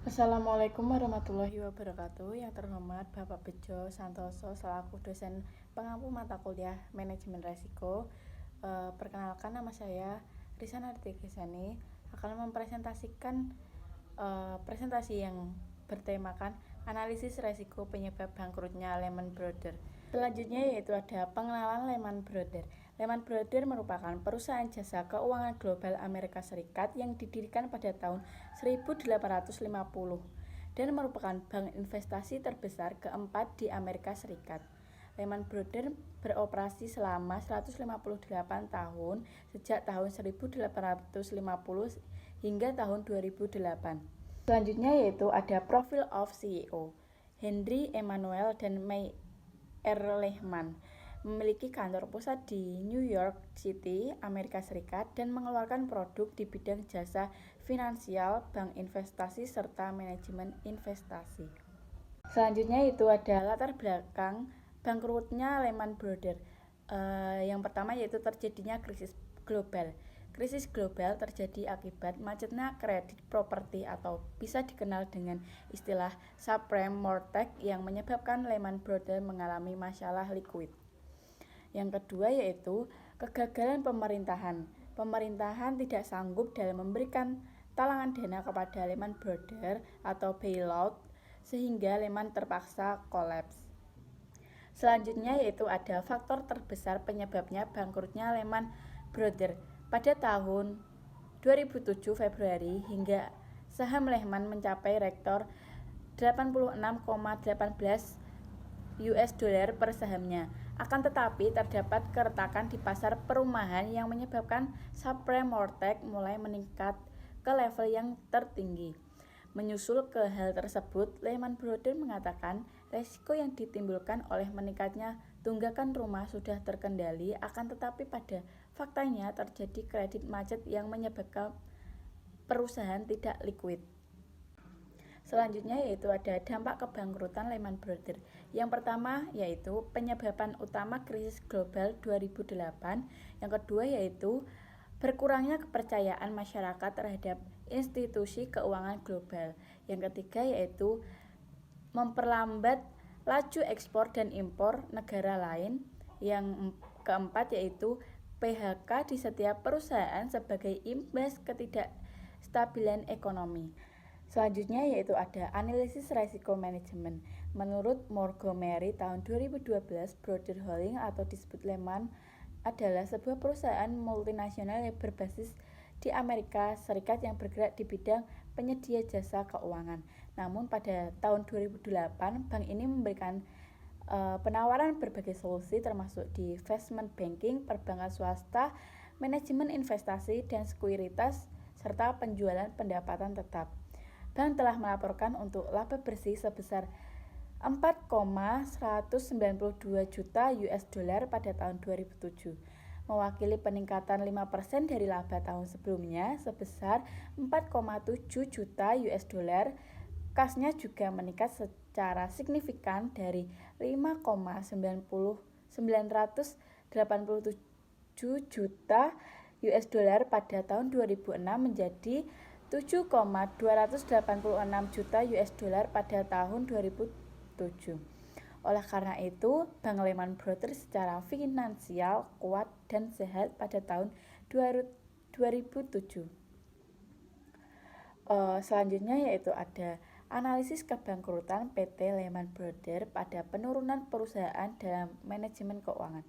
Assalamualaikum warahmatullahi wabarakatuh. Yang terhormat Bapak Bejo Santoso selaku dosen pengampu mata kuliah Manajemen Resiko. Perkenalkan, nama saya Risa Nartigesani akan mempresentasikan presentasi yang bertemakan analisis resiko penyebab bangkrutnya Lehman Brothers. Selanjutnya yaitu ada pengenalan Lehman Brothers. Lehman Brothers merupakan perusahaan jasa keuangan global Amerika Serikat yang didirikan pada tahun 1850 dan merupakan bank investasi terbesar keempat di Amerika Serikat. Lehman Brothers beroperasi selama 158 tahun sejak tahun 1850 hingga tahun 2008. Selanjutnya yaitu ada profil of CEO. Henry Emanuel dan May Lehman memiliki kantor pusat di New York City, Amerika Serikat, dan mengeluarkan produk di bidang jasa finansial, bank investasi, serta manajemen investasi. Selanjutnya itu ada latar belakang bangkrutnya Lehman Brothers. Yang pertama yaitu terjadinya krisis global. Krisis global terjadi akibat macetnya kredit properti atau bisa dikenal dengan istilah subprime mortgage yang menyebabkan Lehman Brothers mengalami masalah likuid. Yang kedua yaitu kegagalan pemerintahan. Pemerintahan tidak sanggup dalam memberikan talangan dana kepada Lehman Brothers atau bailout sehingga Lehman terpaksa kolaps. Selanjutnya yaitu ada faktor terbesar penyebabnya bangkrutnya Lehman Brothers. Pada tahun 2007 Februari hingga saham Lehman mencapai rekor 86,18 US dollar per sahamnya. Akan tetapi terdapat keretakan di pasar perumahan yang menyebabkan subprime mortgage mulai meningkat ke level yang tertinggi. Menyusul ke hal tersebut, Lehman Brothers mengatakan resiko yang ditimbulkan oleh meningkatnya tunggakan rumah sudah terkendali, akan tetapi pada faktanya terjadi kredit macet yang menyebabkan perusahaan tidak likuid. Selanjutnya yaitu ada dampak kebangkrutan Lehman Brothers. Yang pertama yaitu penyebaban utama krisis global 2008. Yang kedua yaitu berkurangnya kepercayaan masyarakat terhadap institusi keuangan global. Yang ketiga yaitu memperlambat laju ekspor dan impor negara lain. Yang keempat yaitu PHK di setiap perusahaan sebagai imbas ketidakstabilan ekonomi. Selanjutnya yaitu ada analisis resiko manajemen. Menurut Montgomery tahun 2012, Brothers Holding atau disebut Lehman adalah sebuah perusahaan multinasional yang berbasis di Amerika Serikat yang bergerak di bidang penyedia jasa keuangan. Namun pada tahun 2008, bank ini memberikan penawaran berbagai solusi termasuk di investment banking, perbankan swasta, manajemen investasi dan sekuritas, serta penjualan pendapatan tetap. Bank telah melaporkan untuk laba bersih sebesar 4,192 juta US dollar pada tahun 2007, mewakili peningkatan 5% dari laba tahun sebelumnya sebesar 4,7 juta US dollar. Kasnya juga meningkat secara signifikan dari 5,987 juta US dollar pada tahun 2006 menjadi 7,286 juta US dollar pada tahun 2007. Oleh karena itu, Bank Lehman Brothers secara finansial kuat dan sehat pada tahun 2007. Selanjutnya yaitu ada analisis kebangkrutan PT Lehman Brothers pada penurunan perusahaan dalam manajemen keuangan.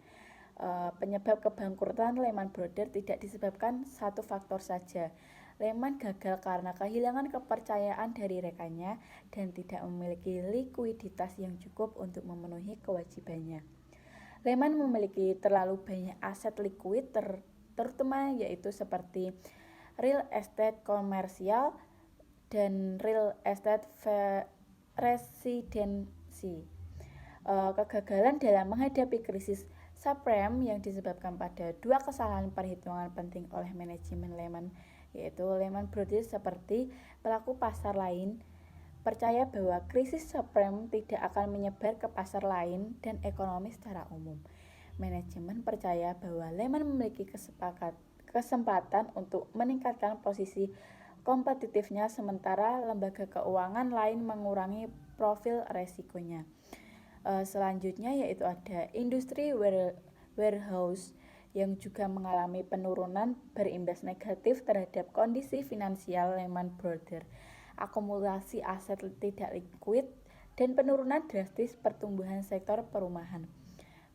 Penyebab kebangkrutan Lehman Brothers tidak disebabkan satu faktor saja. Lehman gagal karena kehilangan kepercayaan dari rekannya dan tidak memiliki likuiditas yang cukup untuk memenuhi kewajibannya. Lehman memiliki terlalu banyak aset likuid terutama yaitu seperti real estate komersial dan real estate residensi. Kegagalan dalam menghadapi krisis subprime yang disebabkan pada dua kesalahan perhitungan penting oleh manajemen Lehman, yaitu Lehman Brothers seperti pelaku pasar lain percaya bahwa krisis subprime tidak akan menyebar ke pasar lain dan ekonomi secara umum. Manajemen percaya bahwa Lehman memiliki kesempatan untuk meningkatkan posisi kompetitifnya, sementara lembaga keuangan lain mengurangi profil resikonya. Selanjutnya yaitu ada industri warehouse yang juga mengalami penurunan berimbas negatif terhadap kondisi finansial Lehman Brothers, akumulasi aset tidak likuid, dan penurunan drastis pertumbuhan sektor perumahan.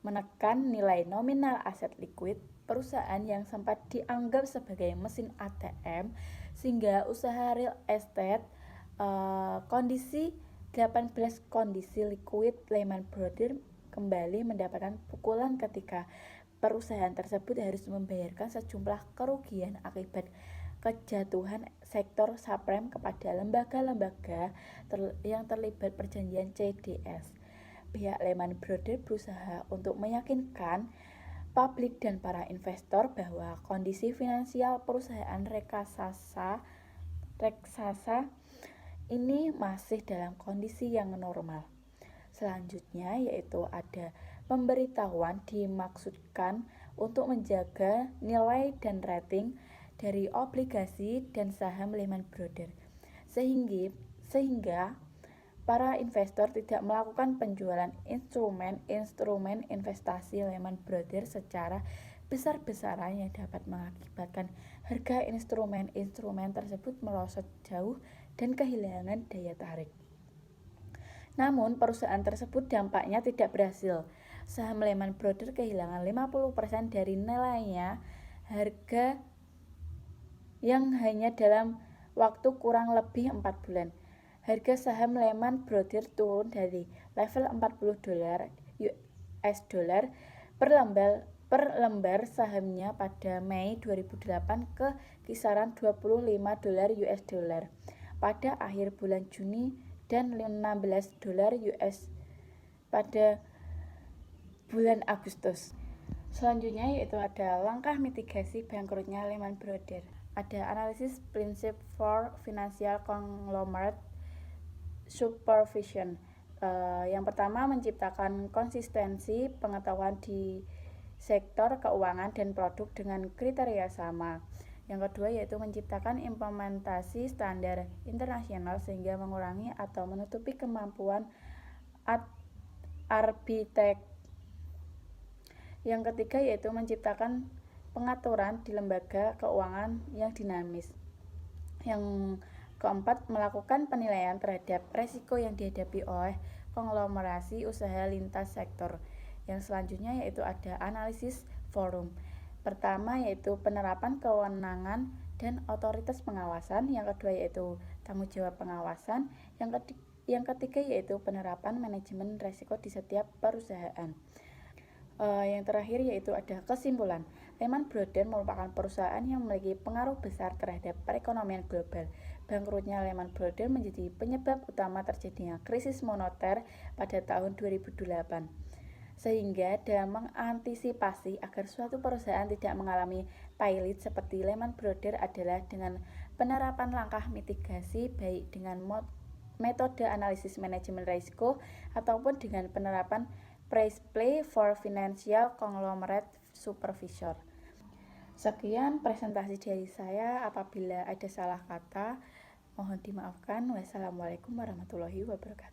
Menekan nilai nominal aset likuid perusahaan yang sempat dianggap sebagai mesin ATM, sehingga usaha real estate kondisi 18 kondisi likuid Lehman Brothers kembali mendapatkan pukulan ketika perusahaan tersebut harus membayarkan sejumlah kerugian akibat kejatuhan sektor subprime kepada lembaga-lembaga yang terlibat perjanjian CDS. Pihak Lehman Brothers berusaha untuk meyakinkan publik dan para investor bahwa kondisi finansial perusahaan raksasa ini masih dalam kondisi yang normal. Selanjutnya yaitu ada pemberitahuan dimaksudkan untuk menjaga nilai dan rating dari obligasi dan saham Lehman Brothers, sehingga para investor tidak melakukan penjualan instrumen investasi Lehman Brothers secara besar-besaran yang dapat mengakibatkan harga instrumen tersebut merosot jauh dan kehilangan daya tarik. Namun perusahaan tersebut dampaknya tidak berhasil. Saham Lehman Brothers kehilangan 50% dari nilainya harga yang hanya dalam waktu kurang lebih 4 bulan. Harga saham Lehman Brothers turun dari level $40 US dollar per lembar sahamnya pada Mei 2008 ke kisaran $25 US dollar pada akhir bulan Juni dan $16 US pada bulan Agustus. Selanjutnya yaitu ada langkah mitigasi bangkrutnya Lehman Brothers. Ada analisis prinsip for financial conglomerate supervision. Yang pertama, menciptakan konsistensi pengetahuan di sektor keuangan dan produk dengan kriteria sama. Yang kedua yaitu menciptakan implementasi standar internasional sehingga mengurangi atau menutupi kemampuan arbitrage. Yang ketiga yaitu menciptakan pengaturan di lembaga keuangan yang dinamis. Yang keempat, melakukan penilaian terhadap resiko yang dihadapi oleh konglomerasi usaha lintas sektor. Yang selanjutnya yaitu ada analisis forum. Pertama yaitu penerapan kewenangan dan otoritas pengawasan. Yang kedua yaitu tanggung jawab pengawasan. Yang ketiga yaitu penerapan manajemen risiko di setiap perusahaan. Yang terakhir yaitu ada kesimpulan. Lehman Brothers merupakan perusahaan yang memiliki pengaruh besar terhadap perekonomian global. Bangkrutnya Lehman Brothers menjadi penyebab utama terjadinya krisis moneter pada tahun 2008. Sehingga dalam mengantisipasi agar suatu perusahaan tidak mengalami pailit seperti Lehman Brothers adalah dengan penerapan langkah mitigasi baik dengan metode analisis manajemen risiko ataupun dengan penerapan price play for financial conglomerate supervisor. Sekian presentasi dari saya. Apabila ada salah kata, mohon dimaafkan. Wassalamualaikum warahmatullahi wabarakatuh.